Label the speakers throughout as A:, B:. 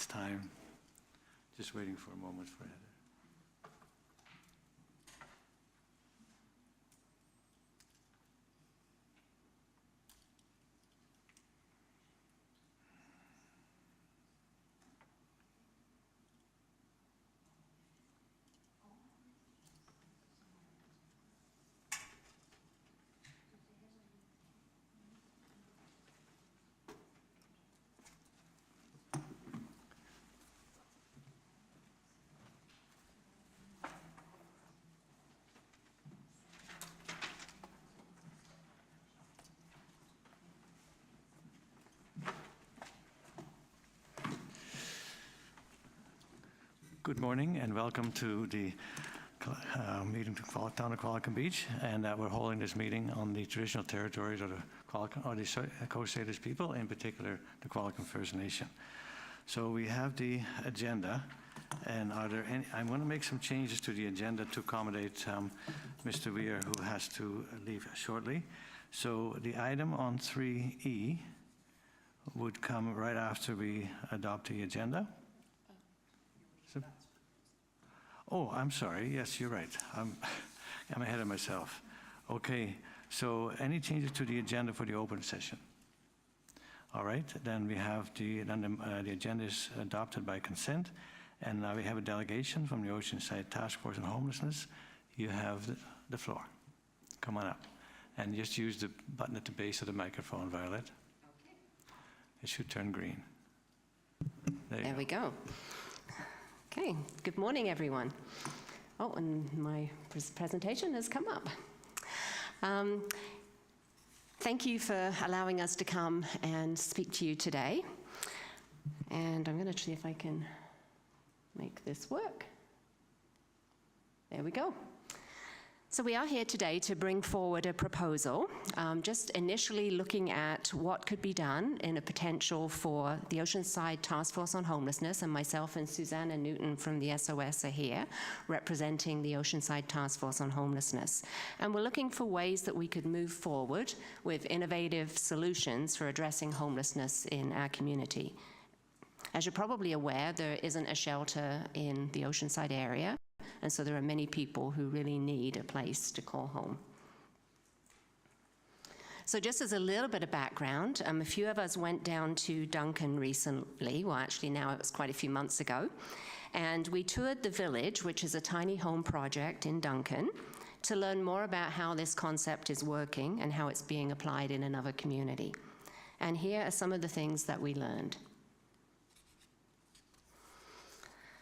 A: it's time. Just waiting for a moment for Heather. Good morning and welcome to the meeting to Town of Qualicum Beach, and we're holding this meeting on the traditional territories of the Coast Salish people, in particular the Qualicum First Nation. So we have the agenda, and are there any, I'm going to make some changes to the agenda to accommodate Mr. Weir, who has to leave shortly. So the item on 3E would come right after we adopt the agenda. Oh, I'm sorry. Yes, you're right. I'm ahead of myself. Okay, so any changes to the agenda for the open session? All right, then we have the agenda is adopted by consent, and now we have a delegation from the Oceanside Task Force on Homelessness. You have the floor. Come on up. And just use the button at the base of the microphone, Violet. Okay. It should turn green. There we go.
B: Okay, good morning, everyone. Oh, and my presentation has come up. Thank you for allowing us to come and speak to you today. And I'm going to see if I can make this work. There we go. So we are here today to bring forward a proposal, just initially looking at what could be done in a potential for the Oceanside Task Force on Homelessness, and myself and Susanna Newton from the SOS are here representing the Oceanside Task Force on Homelessness. And we're looking for ways that we could move forward with innovative solutions for addressing homelessness in our community. As you're probably aware, there isn't a shelter in the Oceanside area. And so there are many people who really need a place to call home. So just as a little bit of background, a few of us went down to Duncan recently. Well, actually now it was quite a few months ago. And we toured the village, which is a tiny home project in Duncan, to learn more about how this concept is working and how it's being applied in another community. And here are some of the things that we learned.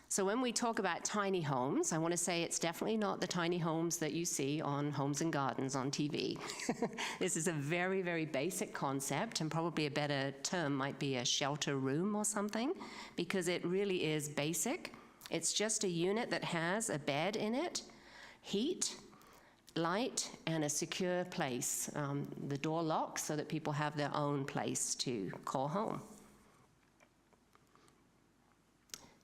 B: So when we talk about tiny homes, I want to say it's definitely not the tiny homes that you see on Homes and Gardens on TV. This is a very, very basic concept, and probably a better term might be a shelter room or something, because it really is basic. It's just a unit that has a bed in it, heat, light, and a secure place. The door locks so that people have their own place to call home.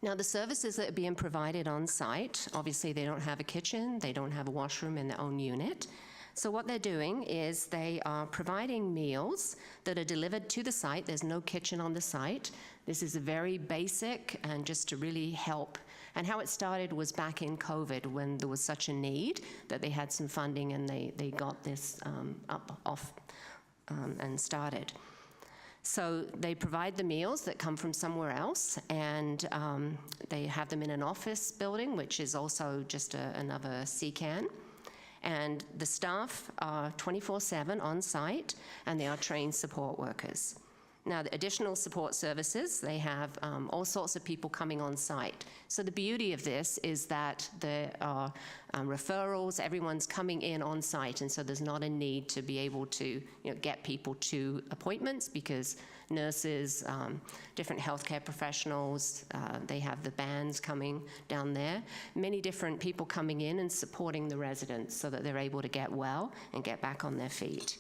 B: Now, the services that are being provided on site, obviously they don't have a kitchen, they don't have a washroom in their own unit. So what they're doing is they are providing meals that are delivered to the site. There's no kitchen on the site. This is very basic and just to really help. And how it started was back in COVID when there was such a need that they had some funding and they got this and started. So they provide the meals that come from somewhere else, and they have them in an office building, which is also just another CCAN. And the staff are 24/7 on site, and they are trained support workers. Now, the additional support services, they have all sorts of people coming on site. So the beauty of this is that there are referrals, everyone's coming in on site, and so there's not a need to be able to get people to appointments, because nurses, different healthcare professionals, they have the bands coming down there, many different people coming in and supporting the residents so that they're able to get well and get back on their feet.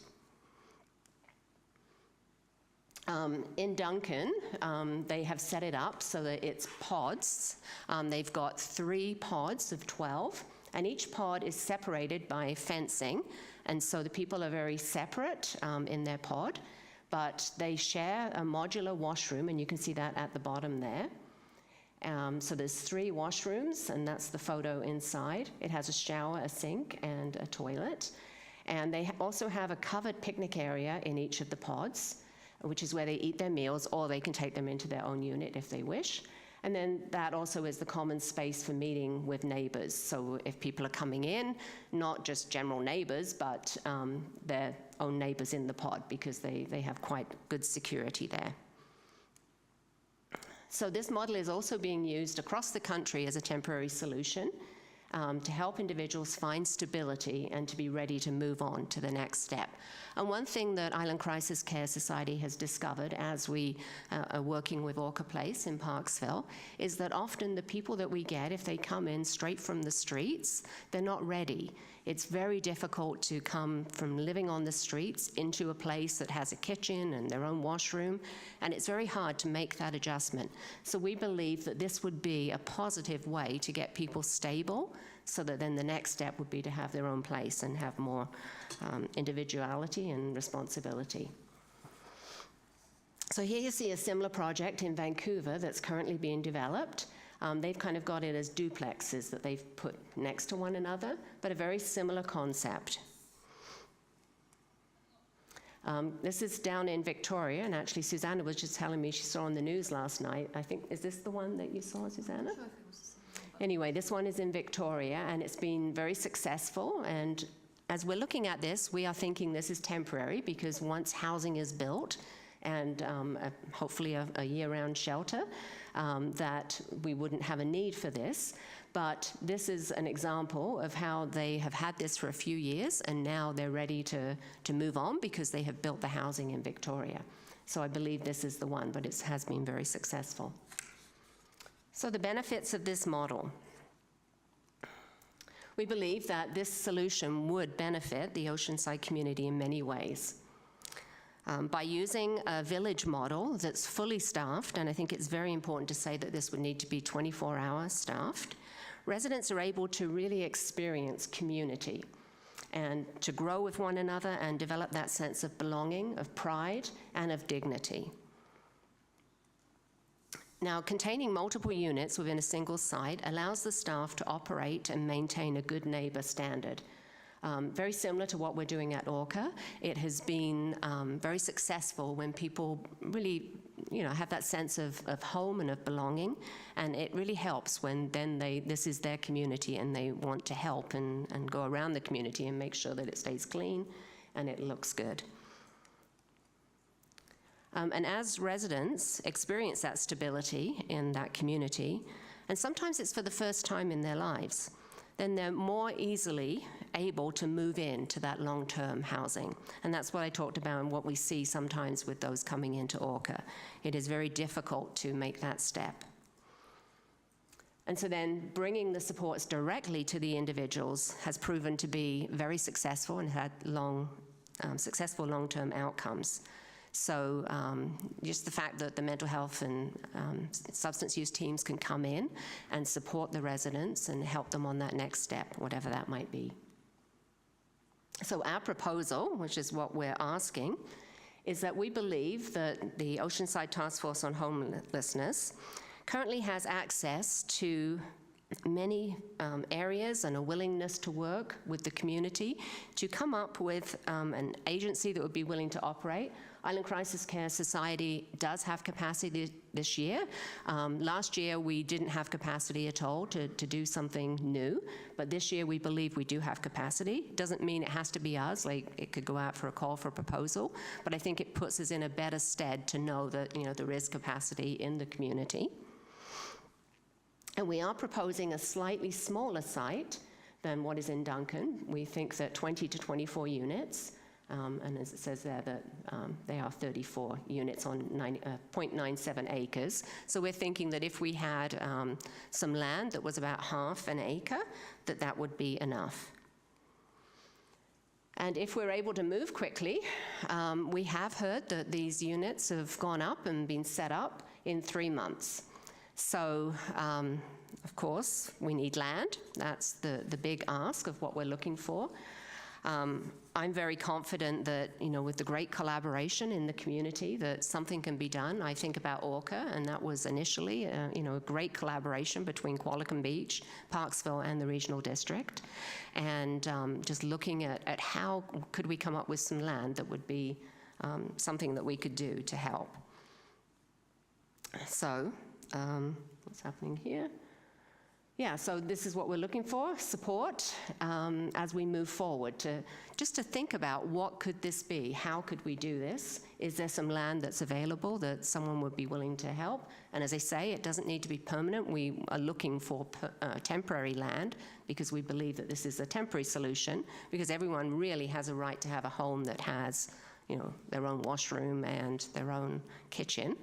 B: In Duncan, they have set it up so that it's pods. They've got 3 pods of 12, and each pod is separated by fencing, and so the people are very separate in their pod, but they share a modular washroom, and you can see that at the bottom there. So there's 3 washrooms, and that's the photo inside. It has a shower, a sink, and a toilet. And they also have a covered picnic area in each of the pods, which is where they eat their meals, or they can take them into their own unit if they wish. And then that also is the common space for meeting with neighbors. So if people are coming in, not just general neighbors, but their own neighbors in the pod, because they have quite good security there. So this model is also being used across the country as a temporary solution to help individuals find stability and to be ready to move on to the next step. And one thing that Island Crisis Care Society has discovered as we are working with Orca Place in Parksville is that often the people that we get, if they come in straight from the streets, they're not ready. It's very difficult to come from living on the streets into a place that has a kitchen and their own washroom, and it's very hard to make that adjustment. So we believe that this would be a positive way to get people stable, so that then the next step would be to have their own place and have more individuality and responsibility. So here you see a similar project in Vancouver that's currently being developed. They've kind of got it as duplexes that they've put next to one another, but a very similar concept. This is down in Victoria, and actually Susanna was just telling me she saw on the news last night. I think, is this the one that you saw, Susanna? Sure, anyway, this one is in Victoria, and it's been very successful. And as we're looking at this, we are thinking this is temporary, because once housing is built, and hopefully a year-round shelter, that we wouldn't have a need for this. But this is an example of how they have had this for a few years, and now they're ready to move on because they have built the housing in Victoria. So I believe this is the one, but it has been very successful. So the benefits of this model. We believe that this solution would benefit the Oceanside community in many ways. By using a village model that's fully staffed, and I think it's very important to say that this would need to be 24-hour staffed, residents are able to really experience community and to grow with one another and develop that sense of belonging, of pride, and of dignity. Now, containing multiple units within a single site allows the staff to operate and maintain a good neighbor standard. Very similar to what we're doing at Orca. It has been very successful when people really, have that sense of home and of belonging, and it really helps when then this is their community and they want to help and go around the community and make sure that it stays clean and it looks good. And as residents experience that stability in that community, and sometimes it's for the first time in their lives, then they're more easily able to move into that long-term housing. And that's what I talked about and what we see sometimes with those coming into Orca. It is very difficult to make that step. And so then bringing the supports directly to the individuals has proven to be very successful and had successful long-term outcomes. So just the fact that the mental health and substance use teams can come in and support the residents and help them on that next step, whatever that might be. So our proposal, which is what we're asking, is that we believe that the Oceanside Task Force on Homelessness currently has access to many areas and a willingness to work with the community to come up with an agency that would be willing to operate. Island Crisis Care Society does have capacity this year. Last year we didn't have capacity at all to do something new, but this year we believe we do have capacity. Doesn't mean it has to be us, like it could go out for a call for a proposal, but I think it puts us in a better stead to know that there is capacity in the community. And we are proposing a slightly smaller site than what is in Duncan. We think that 20 to 24 units, and as it says there, that they are 34 units on 0.97 acres. So we're thinking that if we had some land that was about half an acre, that would be enough. And if we're able to move quickly, we have heard that these units have gone up and been set up in 3 months. So, of course, we need land. That's the big ask of what we're looking for. I'm very confident that, with the great collaboration in the community, that something can be done. I think about Orca, and that was initially, a great collaboration between Qualicum Beach, Parksville, and the regional district. And just looking at how could we come up with some land that would be something that we could do to help. So, what's happening here? Yeah, so this is what we're looking for, support as we move forward, just to think about what could this be, how could we do this? Is there some land that's available that someone would be willing to help? And as I say, it doesn't need to be permanent. We are looking for temporary land because we believe that this is a temporary solution, because everyone really has a right to have a home that has, their own washroom and their own kitchen.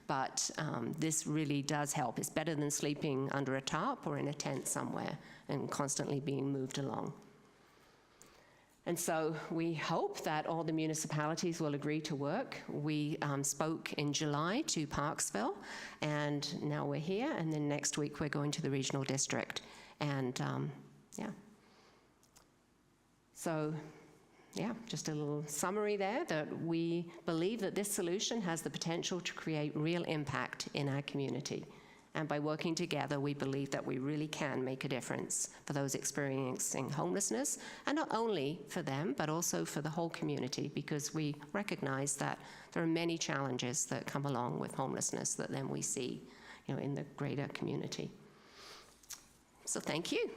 B: But this really does help. It's better than sleeping under a tarp or in a tent somewhere and constantly being moved along. And so we hope that all the municipalities will agree to work. We spoke in July to Parksville, and now we're here, and then next week we're going to the regional district. And yeah. So, yeah, just a little summary there, that we believe that this solution has the potential to create real impact in our community. And by working together, we believe that we really can make a difference for those experiencing homelessness, and not only for them, but also for the whole community, because we recognize that there are many challenges that come along with homelessness that then we see, in the greater community. So thank you.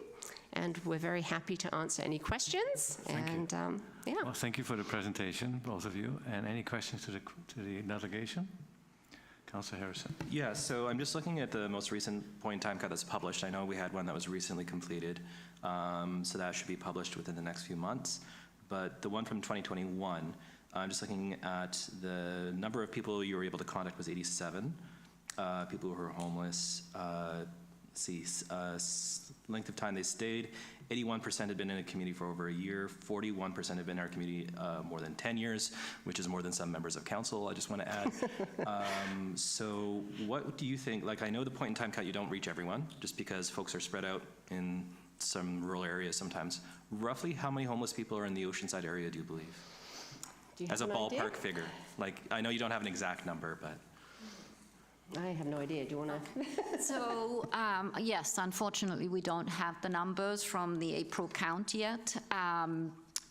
B: And we're very happy to answer any questions.
A: Thank you.
B: Yeah.
A: Well, thank you for the presentation, both of you. And any questions to the delegation? Councillor Harrison.
C: Yeah, so I'm just looking at the most recent point in time cut that's published. I know we had one that was recently completed, so that should be published within the next few months. But the one from 2021, I'm just looking at the number of people you were able to contact was 87 people who were homeless. Length of time they stayed, 81% had been in a community for over a year, 41% had been in our community more than 10 years, which is more than some members of council, I just want to add. So what do you think, I know the point in time cut, you don't reach everyone, just because folks are spread out in some rural areas sometimes. Roughly how many homeless people are in the Oceanside area, do you believe? As a ballpark figure. I know you don't have an exact number, but.
B: I have no idea. Do you want to?
D: So, yes, unfortunately, we don't have the numbers from the April count yet.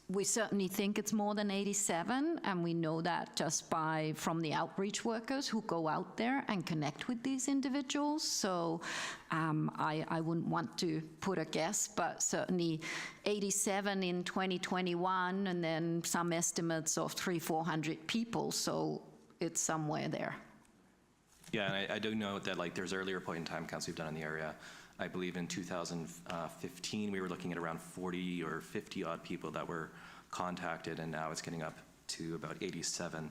D: We certainly think it's more than 87, and we know that just from the outreach workers who go out there and connect with these individuals. So I wouldn't want to put a guess, but certainly 87 in 2021, and then some estimates of 300-400 people. So it's somewhere there.
C: Yeah, and I do know that there's earlier point in time counts we've done in the area. I believe in 2015 we were looking at around 40 or 50 odd people that were contacted, and now it's getting up to about 87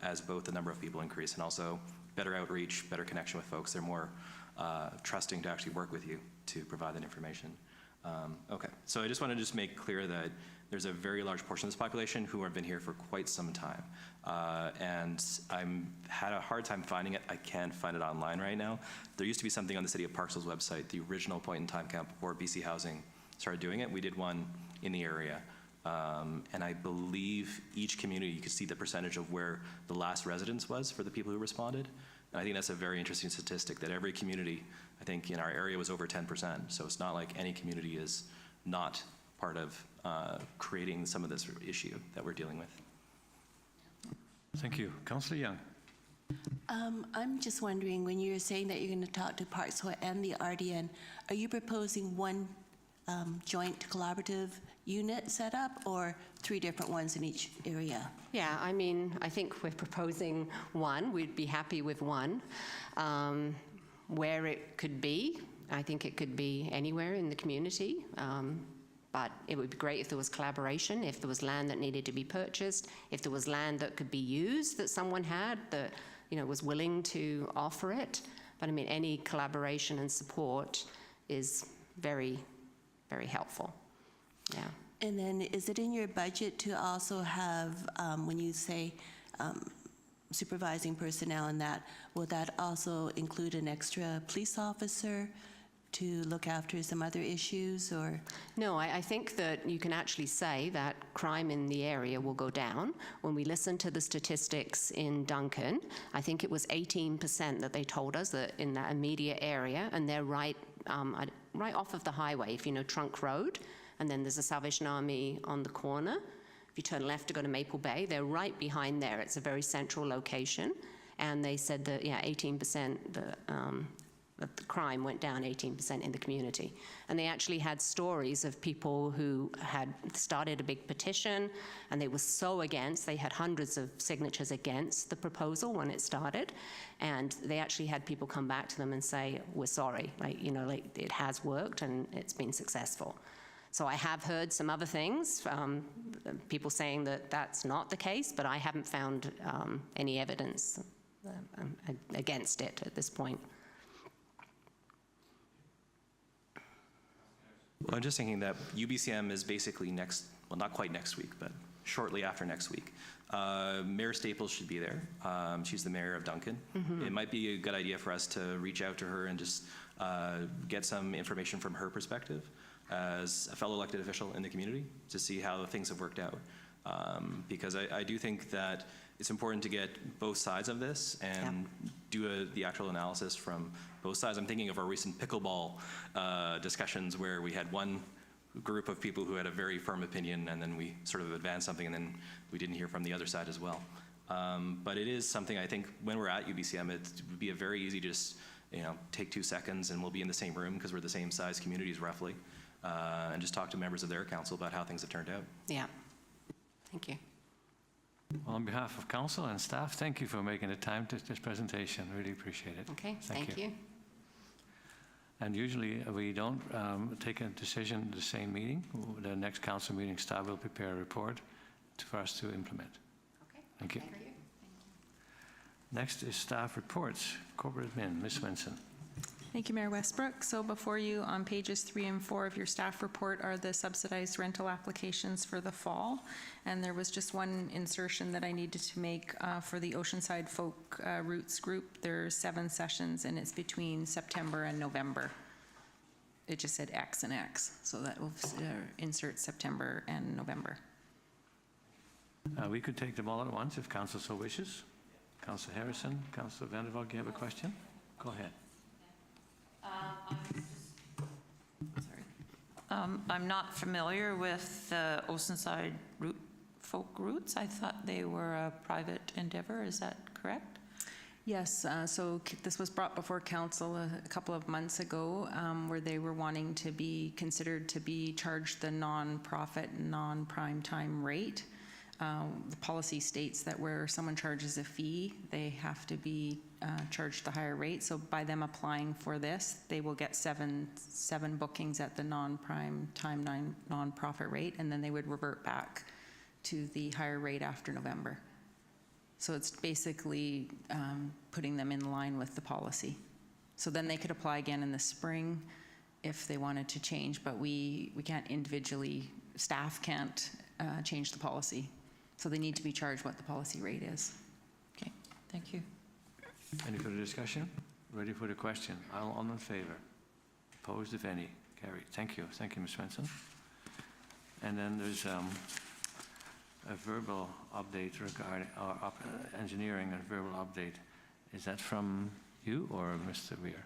C: as both the number of people increase and also better outreach, better connection with folks. They're more trusting to actually work with you to provide that information. Okay, so I just want to just make clear that there's a very large portion of this population who have been here for quite some time. And I'm had a hard time finding it. I can't find it online right now. There used to be something on the City of Parksville's website, the original point in time count before BC Housing started doing it. We did one in the area. And I believe each community, you could see the percentage of where the last residence was for the people who responded. And I think that's a very interesting statistic, that every community, I think in our area, was over 10%. So it's not like any community is not part of creating some of this issue that we're dealing with.
A: Thank you. Councillor Young.
E: I'm just wondering, when you're saying that you're going to talk to Parksville and the RDN, are you proposing one joint collaborative unit set up, or 3 different ones in each area?
B: Yeah, I mean, I think we're proposing one. We'd be happy with one. Where it could be, I think it could be anywhere in the community. But it would be great if there was collaboration, if there was land that needed to be purchased, if there was land that could be used that someone had that, was willing to offer it. But I mean, any collaboration and support is very, very helpful. Yeah.
E: And then is it in your budget to also have, when you say supervising personnel and that, will that also include an extra police officer to look after some other issues, or?
B: No, I think that you can actually say that crime in the area will go down. When we listened to the statistics in Duncan, I think it was 18% that they told us that in that immediate area, and they're right off of the highway, if you know Trunk Road, and then there's a Salvation Army on the corner. If you turn left to go to Maple Bay, they're right behind there. It's a very central location. And they said that, 18%, that the crime went down 18% in the community. And they actually had stories of people who had started a big petition, and they were so against, they had hundreds of signatures against the proposal when it started, and they actually had people come back to them and say, we're sorry, it has worked and it's been successful. So I have heard some other things, people saying that that's not the case, but I haven't found any evidence against it at this point.
C: Well, I'm just thinking that UBCM is basically not quite next week, but shortly after next week. Mayor Staples should be there. She's the mayor of Duncan. Mm-hmm. It might be a good idea for us to reach out to her and just get some information from her perspective as a fellow elected official in the community to see how things have worked out. Because I do think that it's important to get both sides of this and do the actual analysis from both sides. I'm thinking of our recent pickleball discussions where we had one group of people who had a very firm opinion, and then we sort of advanced something, and then we didn't hear from the other side as well. But it is something I think when we're at UBCM, it would be a very easy just take 2 seconds, and we'll be in the same room because we're the same size communities roughly, and just talk to members of their council about how things have turned out.
B: Yeah. Thank you.
A: Well, on behalf of council and staff, thank you for making the time to this presentation. Really appreciate it.
B: Okay, thank you.
A: And usually we don't take a decision in the same meeting. The next council meeting, staff will prepare a report for us to implement.
B: Okay.
A: Thank you.
B: Thank you.
A: Next is staff reports. Corporate admin, Ms. Swenson.
F: Thank you, Mayor Westbrook. So before you on pages 3 and 4 of your staff report are the subsidized rental applications for the fall. And there was just one insertion that I needed to make for the Oceanside Folk Roots group. There's 7 sessions and it's between September and November. It just said X and X. So that will insert September and November.
A: We could take them all at once if council so wishes. Councillor Harrison, Councillor Vandervalk, you have a question? Go ahead.
G: I'm not familiar with the Oceanside folk roots. I thought they were a private endeavor. Is that correct?
F: Yes, so this was brought before council a couple of months ago where they were wanting to be considered to be charged the non-profit, non-prime time rate. The policy states that where someone charges a fee, they have to be charged the higher rate. So by them applying for this, they will get seven bookings at the non-prime time non-profit rate, and then they would revert back to the higher rate after November. So it's basically putting them in line with the policy. So then they could apply again in the spring if they wanted to change, but we can't individually, staff can't change the policy. So they need to be charged what the policy rate is.
G: Okay, thank you.
A: Any further discussion? Ready for the question? All in favor? Opposed, if any? Carried. Thank you. Thank you, Ms. Swenson. And then there's a verbal update regarding engineering, a verbal update. Is that from you or Mr. Weir?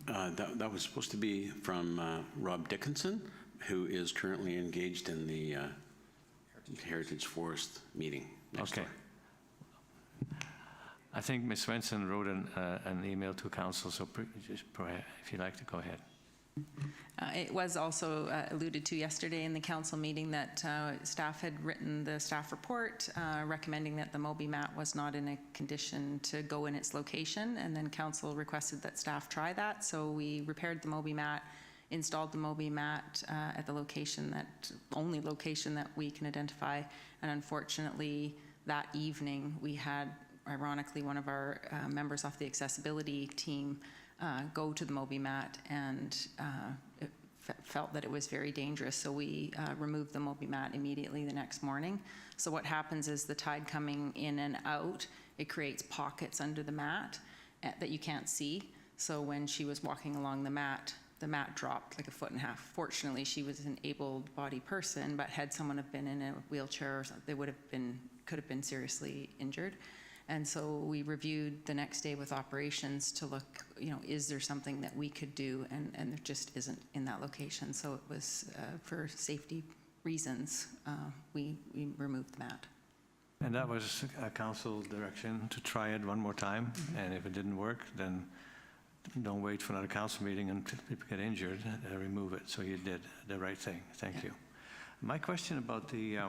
H: That was supposed to be from Rob Dickinson, who is currently engaged in the Heritage Forest meeting next door.
A: I think Ms. Swenson wrote an email to council, so just if you'd like to go ahead.
F: It was also alluded to yesterday in the council meeting that staff had written the staff report recommending that the Mobi mat was not in a condition to go in its location, and then council requested that staff try that. So we repaired the Mobi mat, installed the Mobi mat at the only location that we can identify, and unfortunately that evening we had, ironically, one of our members off the accessibility team go to the Mobi mat and felt that it was very dangerous, so we removed the Mobi mat immediately the next morning. So what happens is the tide coming in and out, it creates pockets under the mat that you can't see. So when she was walking along the mat dropped like 1.5 feet. Fortunately, she was an able-bodied person, but had someone have been in a wheelchair or something, they could have been seriously injured. And so we reviewed the next day with operations to look, is there something that we could do? And there just isn't in that location. So it was, for safety reasons, we removed the mat.
A: And that was a council direction to try it one more time, and if it didn't work, then don't wait for another council meeting and people get injured, remove it. So you did the right thing. Thank you. My question about the,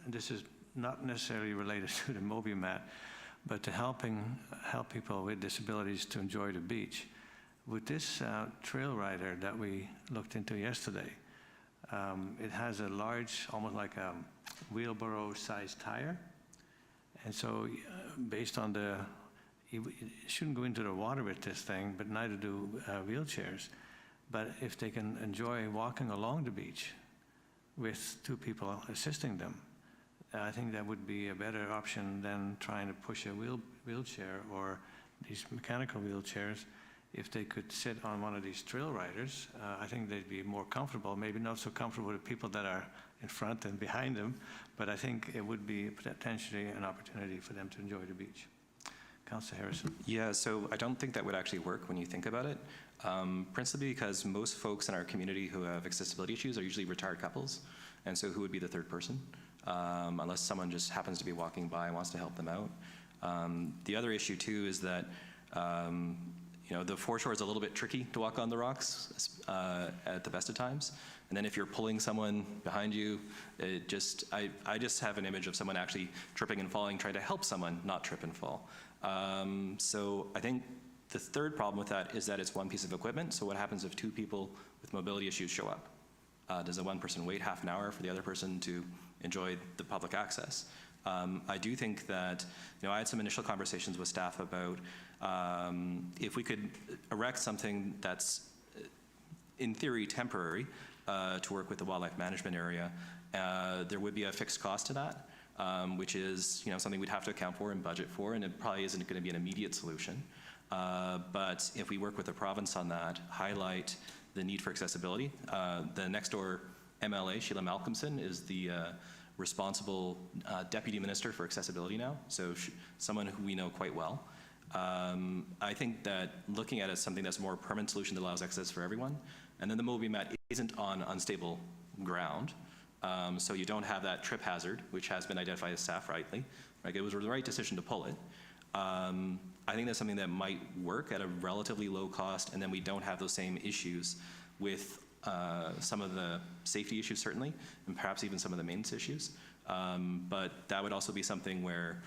A: this is not necessarily related to the Mobi mat, but to help people with disabilities to enjoy the beach. With this trail rider that we looked into yesterday, it has a large, almost like a wheelbarrow-sized tire. And so based on you shouldn't go into the water with this thing, but neither do wheelchairs. But if they can enjoy walking along the beach with two people assisting them, I think that would be a better option than trying to push a wheelchair or these mechanical wheelchairs. If they could sit on one of these trail riders, I think they'd be more comfortable, maybe not so comfortable with the people that are in front and behind them, but I think it would be potentially an opportunity for them to enjoy the beach. Councillor Harrison.
C: Yeah, so I don't think that would actually work when you think about it, principally because most folks in our community who have accessibility issues are usually retired couples, and so who would be the third person? Unless someone just happens to be walking by and wants to help them out. The other issue too is that the foreshore is a little bit tricky to walk on the rocks at the best of times. And then if you're pulling someone behind you, I just have an image of someone actually tripping and falling, trying to help someone not trip and fall. So I think the third problem with that is that it's one piece of equipment. So what happens if two people with mobility issues show up? Does the one person wait half an hour for the other person to enjoy the public access? I do think that, I had some initial conversations with staff about if we could erect something that's in theory temporary to work with the wildlife management area, there would be a fixed cost to that, which is something we'd have to account for and budget for, and it probably isn't going to be an immediate solution. But if we work with the province on that, highlight the need for accessibility. The next door MLA, Sheila Malcolmson, is the responsible deputy minister for accessibility now, so someone who we know quite well. I think that looking at it as something that's a more permanent solution that allows access for everyone, and then the Mobi mat isn't on unstable ground, so you don't have that trip hazard, which has been identified as staff rightly. Like, it was the right decision to pull it. I think that's something that might work at a relatively low cost, and then we don't have those same issues with some of the safety issues, certainly, and perhaps even some of the maintenance issues. But that would also be something where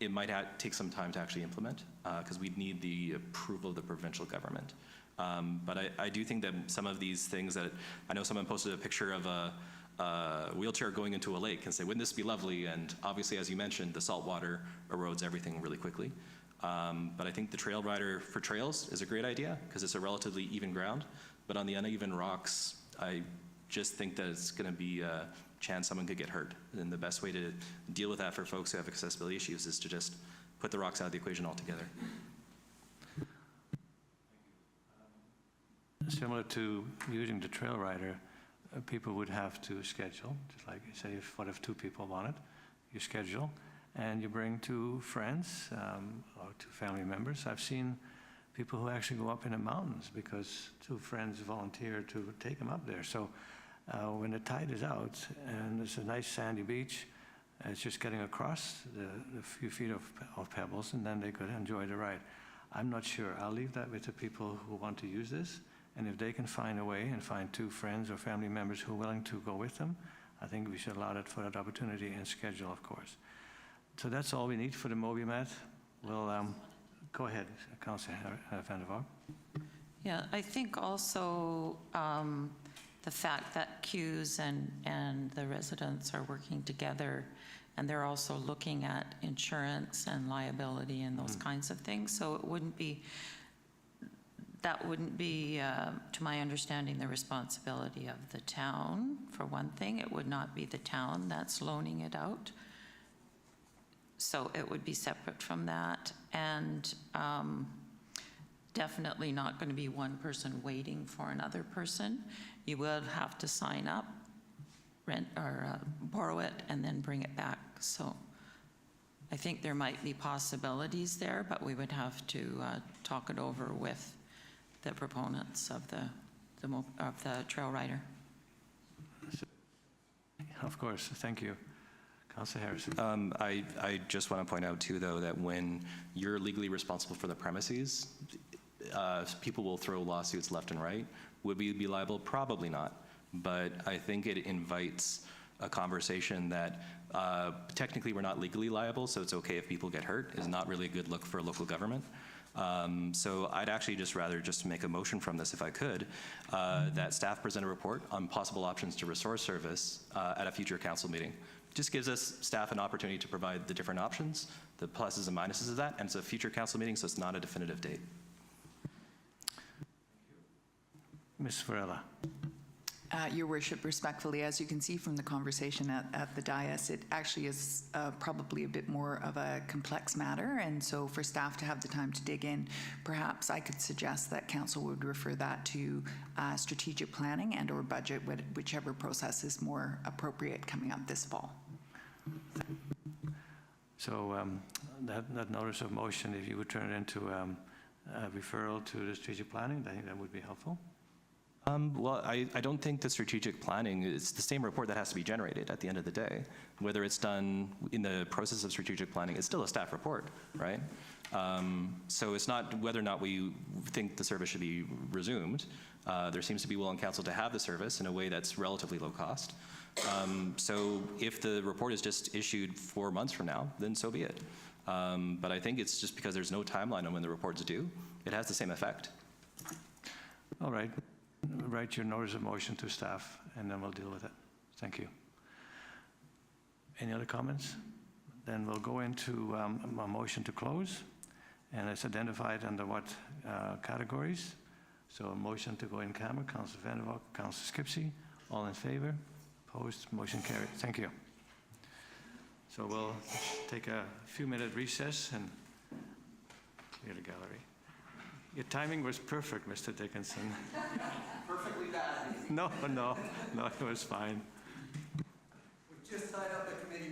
C: it might take some time to actually implement, because we'd need the approval of the provincial government. But I do think that some of these things that, I know someone posted a picture of a wheelchair going into a lake and say, wouldn't this be lovely? And obviously, as you mentioned, the salt water erodes everything really quickly. But I think the trail rider for trails is a great idea because it's a relatively even ground. But on the uneven rocks, I just think that it's going to be a chance someone could get hurt. And the best way to deal with that for folks who have accessibility issues is to just put the rocks out of the equation altogether.
A: Similar to using the trail rider, people would have to schedule, just like you say, what if two people want it? You schedule, and you bring two friends or two family members. I've seen people who actually go up in the mountains because two friends volunteer to take them up there. So when the tide is out and it's a nice sandy beach, it's just getting across the few feet of pebbles, and then they could enjoy the ride. I'm not sure. I'll leave that with the people who want to use this. And if they can find a way and find two friends or family members who are willing to go with them, I think we should allow that for that opportunity and schedule, of course. So that's all we need for the Mobi mat. We'll go ahead, Councillor Van der Valk.
G: Yeah, I think also the fact that Q's and the residents are working together, and they're also looking at insurance and liability and those kinds of things. So it wouldn't be, that wouldn't be, to my understanding, the responsibility of the town, for one thing. It would not be the town that's loaning it out. So it would be separate from that. And definitely not going to be one person waiting for another person. You will have to sign up, rent or borrow it, and then bring it back. So I think there might be possibilities there, but we would have to talk it over with the proponents of the trail rider.
A: Of course, thank you. Councillor Harrison.
C: I just want to point out too, though, that when you're legally responsible for the premises, people will throw lawsuits left and right. Would we be liable? Probably not. But I think it invites a conversation that technically we're not legally liable, so it's okay if people get hurt, is not really a good look for a local government. So I'd actually just rather just make a motion from this, if I could, that staff present a report on possible options to restore service at a future council meeting. Just gives us staff an opportunity to provide the different options, the pluses and minuses of that, and it's a future council meeting, so it's not a definitive date.
A: Ms. Varela.
I: Your Worship, respectfully, as you can see from the conversation at the dais, it actually is probably a bit more of a complex matter, and so for staff to have the time to dig in, perhaps I could suggest that council would refer that to strategic planning and or budget, whichever process is more appropriate coming up this fall.
A: So that notice of motion, if you would turn it into a referral to the strategic planning, I think that would be helpful.
C: Well, I don't think the strategic planning is the same report that has to be generated at the end of the day. Whether it's done in the process of strategic planning, it's still a staff report, right? So it's not whether or not we think the service should be resumed. There seems to be will in council to have the service in a way that's relatively low cost. So if the report is just issued 4 months from now, then so be it. But I think it's just because there's no timeline on when the report's due, it has the same effect.
A: All right. Write your notice of motion to staff, and then we'll deal with it. Thank you. Any other comments? Then we'll go into a motion to close, and it's identified under what categories. So a motion to go in camera, Councillor Van der Valk, Councillor Skipsey. All in favor? Opposed? Motion carried. Thank you. So we'll take a few-minute recess and clear the gallery. Your timing was perfect, Mr. Dickinson.
J: Perfectly bad.
A: No, it was fine.
J: We just tied up the committee